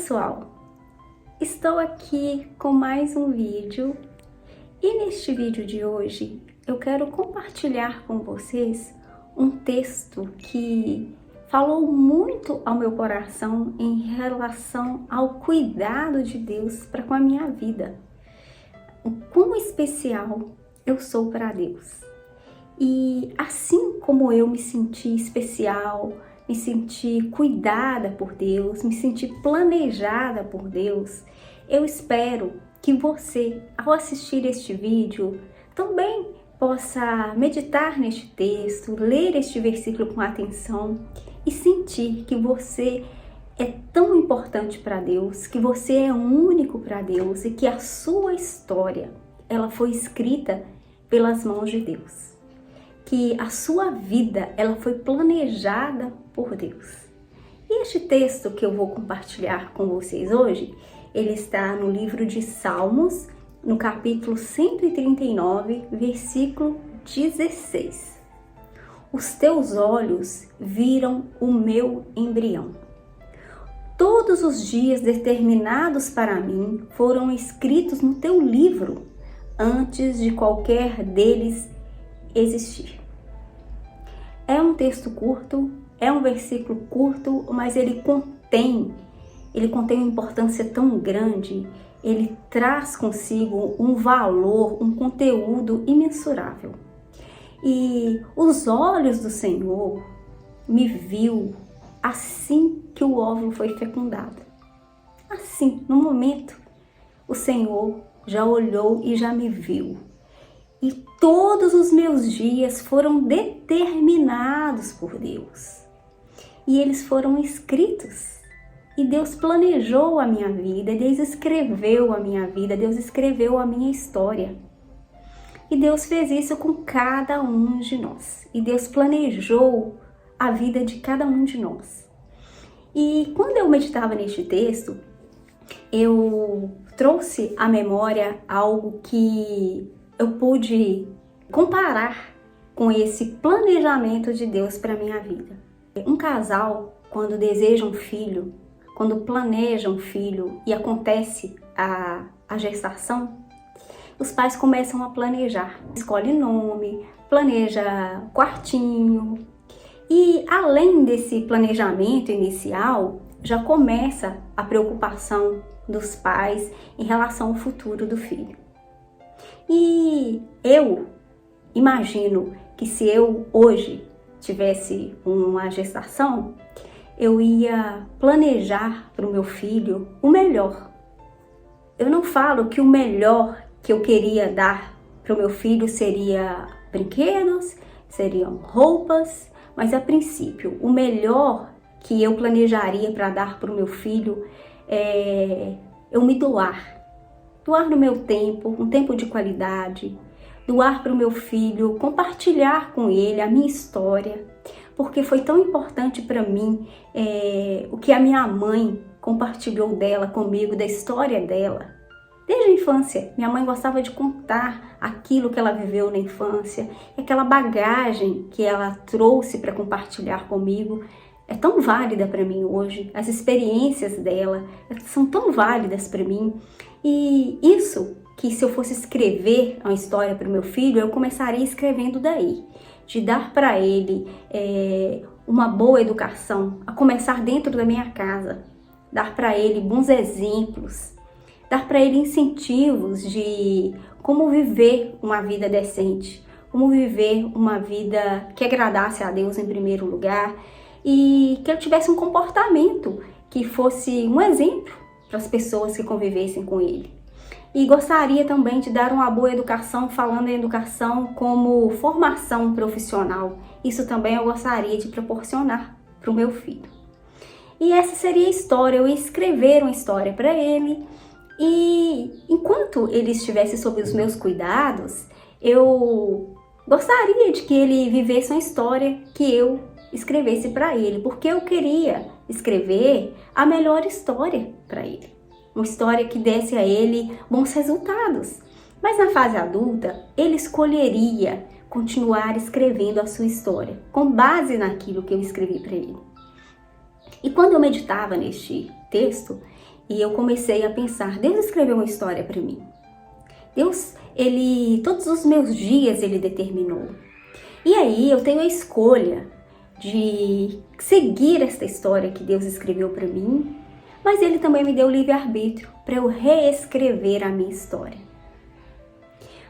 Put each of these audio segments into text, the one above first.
pessoal, estou aqui com mais um vídeo e neste vídeo de hoje eu quero compartilhar com vocês um texto que falou muito ao meu coração em relação ao cuidado de Deus para com a minha vida. O quão especial eu sou para Deus. E assim como eu me senti especial, me senti cuidada por Deus, me senti planejada por Deus, eu espero que você, ao assistir este vídeo, também possa meditar neste texto, ler este versículo com atenção e sentir que você é tão importante para Deus, que você é único para Deus e que a sua história, ela foi escrita pelas mãos de Deus. Que a sua vida, ela foi planejada por Deus. E este texto que eu vou compartilhar com vocês hoje, ele está no livro de Salmos, no capítulo 139, versículo 16. Os teus olhos viram o meu embrião. Todos os dias determinados para mim foram escritos no teu livro, antes de qualquer deles existir. É um texto curto, é um versículo curto, mas ele contém uma importância tão grande, ele traz consigo um valor, um conteúdo imensurável. E os olhos do Senhor me viu assim que o óvulo foi fecundado. Assim, no momento, o Senhor já olhou e já me viu. E todos os meus dias foram determinados por Deus. E eles foram escritos. E Deus planejou a minha vida, Deus escreveu a minha vida, Deus escreveu a minha história. E Deus fez isso com cada um de nós. E Deus planejou a vida de cada um de nós. E quando eu meditava neste texto, eu trouxe à memória algo que eu pude comparar com esse planejamento de Deus para a minha vida. Um casal, quando deseja um filho, quando planeja um filho e acontece a gestação, os pais começam a planejar. Escolhe nome, planeja quartinho. E além desse planejamento inicial, já começa a preocupação dos pais em relação ao futuro do filho. E eu imagino que se eu hoje tivesse uma gestação, eu ia planejar para o meu filho o melhor. Eu não falo que o melhor que eu queria dar para o meu filho seria brinquedos, seriam roupas, mas a princípio, o melhor que eu planejaria para dar para o meu filho é eu me doar. Doar no meu tempo, um tempo de qualidade, doar para o meu filho, compartilhar com ele a minha história, porque foi tão importante para mim o que a minha mãe compartilhou dela comigo, da história dela. Desde a infância, minha mãe gostava de contar aquilo que ela viveu na infância, e aquela bagagem que ela trouxe para compartilhar comigo é tão válida para mim hoje. As experiências dela são tão válidas para mim. E isso que se eu fosse escrever uma história para o meu filho, eu começaria escrevendo daí. De dar para ele uma boa educação, a começar dentro da minha casa. Dar para ele bons exemplos. Dar para ele incentivos de como viver uma vida decente. Como viver uma vida que agradasse a Deus em primeiro lugar. E que eu tivesse um comportamento que fosse um exemplo para as pessoas que convivessem com ele. E gostaria também de dar uma boa educação, falando em educação como formação profissional. Isso também eu gostaria de proporcionar para o meu filho. E essa seria a história, eu ia escrever uma história para ele. E enquanto ele estivesse sob os meus cuidados, eu gostaria de que ele vivesse uma história que eu escrevesse para ele, porque eu queria escrever a melhor história para ele. Uma história que desse a ele bons resultados. Mas na fase adulta, ele escolheria continuar escrevendo a sua história, com base naquilo que eu escrevi para ele. E quando eu meditava neste texto, E eu comecei a pensar, Deus escreveu uma história para mim. Deus, todos os meus dias Ele determinou. E aí eu tenho a escolha de seguir esta história que Deus escreveu para mim, mas Ele também me deu livre-arbítrio para eu reescrever a minha história.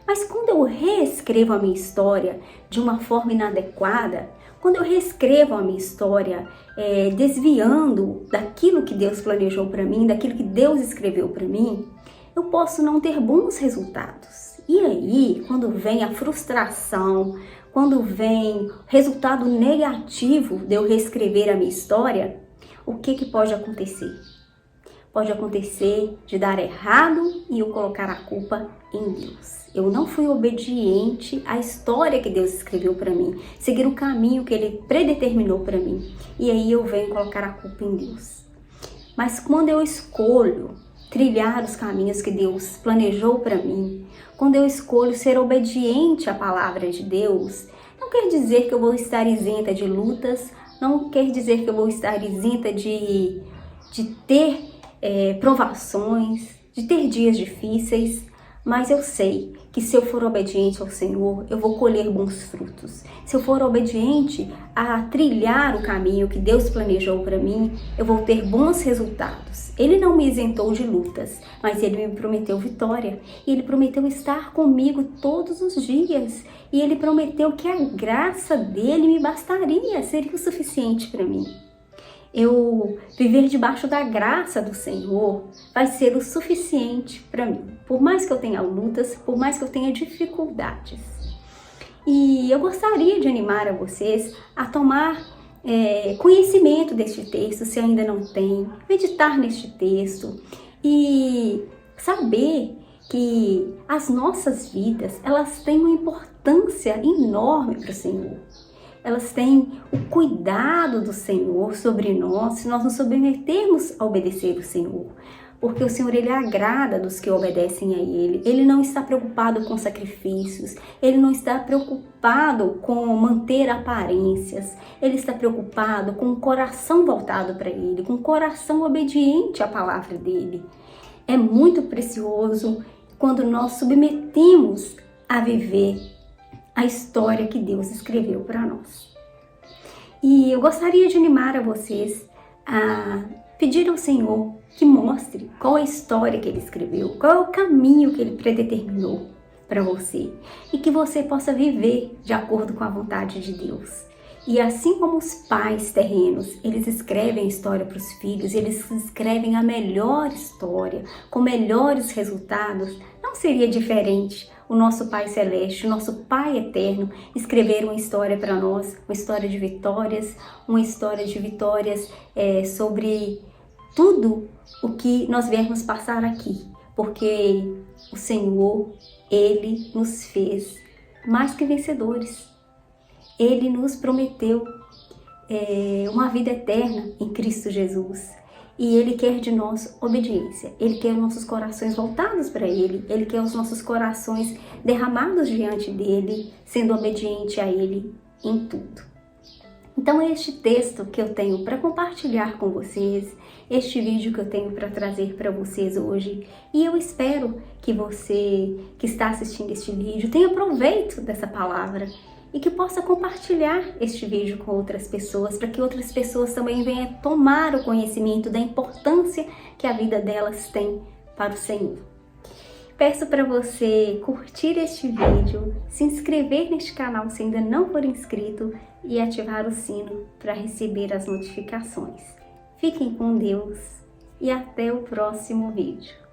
Mas quando eu reescrevo a minha história de uma forma inadequada, quando eu reescrevo a minha história desviando daquilo que Deus planejou para mim, daquilo que Deus escreveu para mim, eu posso não ter bons resultados. E aí, quando vem a frustração, quando vem resultado negativo de eu reescrever a minha história, o que pode acontecer? Pode acontecer de dar errado e eu colocar a culpa em Deus. Eu não fui obediente à história que Deus escreveu para mim, seguir o caminho que Ele predeterminou para mim. E aí eu venho colocar a culpa em Deus. Mas quando eu escolho trilhar os caminhos que Deus planejou para mim, quando eu escolho ser obediente à palavra de Deus, não quer dizer que eu vou estar isenta de lutas, não quer dizer que eu vou estar isenta de ter provações, de ter dias difíceis, mas eu sei que se eu for obediente ao Senhor, eu vou colher bons frutos. Se eu for obediente a trilhar o caminho que Deus planejou para mim, eu vou ter bons resultados. Ele não me isentou de lutas, mas Ele me prometeu vitória. E Ele prometeu estar comigo todos os dias. E Ele prometeu que a graça dEle me bastaria, seria o suficiente para mim. Eu viver debaixo da graça do Senhor vai ser o suficiente para mim. Por mais que eu tenha lutas, por mais que eu tenha dificuldades. E eu gostaria de animar a vocês a tomar conhecimento deste texto, se ainda não tem, meditar neste texto e saber que as nossas vidas, elas têm uma importância enorme para o Senhor. Elas têm o cuidado do Senhor sobre nós, se nós nos submetermos a obedecer o Senhor. Porque o Senhor, Ele agrada dos que obedecem a Ele. Ele não está preocupado com sacrifícios. Ele não está preocupado com manter aparências. Ele está preocupado com o coração voltado para Ele, com o coração obediente à palavra dEle. É muito precioso quando nós submetemos a viver a história que Deus escreveu para nós. E eu gostaria de animar a vocês a pedir ao Senhor que mostre qual é a história que Ele escreveu, qual é o caminho que Ele predeterminou para você e que você possa viver de acordo com a vontade de Deus. E assim como os pais terrenos, eles escrevem a história para os filhos, eles escrevem a melhor história, com melhores resultados, não seria diferente o nosso Pai Celeste, o nosso Pai Eterno, escrever uma história para nós, uma história de vitórias, sobre tudo o que nós viemos passar aqui, porque o Senhor, Ele nos fez mais que vencedores. Ele nos prometeu uma vida eterna em Cristo Jesus. E Ele quer de nós obediência. Ele quer nossos corações voltados para Ele. Ele quer os nossos corações derramados diante dEle, sendo obediente a Ele em tudo. Então é este texto que eu tenho para compartilhar com vocês, este vídeo que eu tenho para trazer para vocês hoje. E eu espero que você que está assistindo este vídeo tenha proveito dessa palavra e que possa compartilhar este vídeo com outras pessoas, para que outras pessoas também venham tomar o conhecimento da importância que a vida delas tem para o Senhor. Peço para você curtir este vídeo, se inscrever neste canal se ainda não for inscrito e ativar o sino para receber as notificações. Fiquem com Deus e até o próximo vídeo.